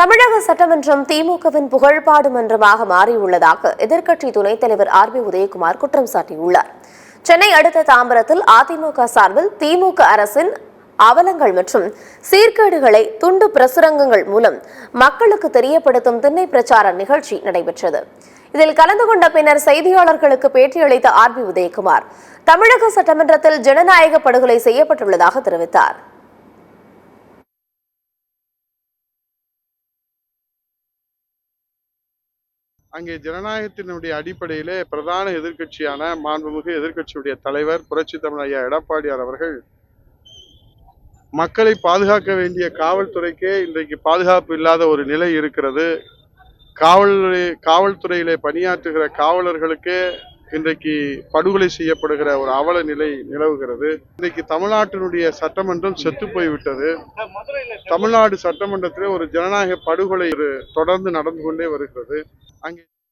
தமிழக சட்டமன்றம் திமுகவின் புகழ்பாடு மன்றமாக மாறியுள்ளதாக எதிர்க்கட்சி துணைத் தலைவர் ஆர். பி. உதயகுமார் குற்றம் சாட்டியுள்ளார். சென்னை அடுத்த தாம்பரத்தில் அதிமுக சார்பில் திமுக அரசின் அவலங்கள் மற்றும் சீர்கேடுகளை துண்டு பிரசுரங்கள் மூலம் மக்களுக்கு தெரியப்படுத்தும் திண்ணை பிரச்சார நிகழ்ச்சி நடைபெற்றது. இதில் கலந்து கொண்ட பின்னர் செய்தியாளர்களுக்கு பேட்டியளித்த ஆர். பி. உதயகுமார் தமிழக சட்டமன்றத்தில் ஜனநாயக படுகொலை செய்யப்பட்டுள்ளதாக தெரிவித்தார். அங்கே ஜனநாயகத்தினுடைய அடிப்படையிலே பிரதான எதிர்க்கட்சியான மாண்புமிகு எதிர்க்கட்சியுடைய தலைவர் புரட்சி தமிழ் ஐயா எடப்பாடியார் அவர்கள் மக்களை பாதுகாக்க வேண்டிய காவல்துறைக்கே இன்றைக்கு பாதுகாப்பு இல்லாத ஒரு நிலை இருக்கிறது. காவல்துறையிலே பணியாற்றுகிற காவலர்களுக்கே இன்றைக்கு படுகொலை செய்யப்படுகிற ஒரு அவல நிலை நிலவுகிறது. இன்றைக்கு தமிழ்நாட்டினுடைய சட்டமன்றம் செத்து போய்விட்டது. தமிழ்நாடு சட்டமன்றத்திலே ஒரு ஜனநாயக படுகொலை தொடர்ந்து நடந்து கொண்டே வருகிறது. அங்கே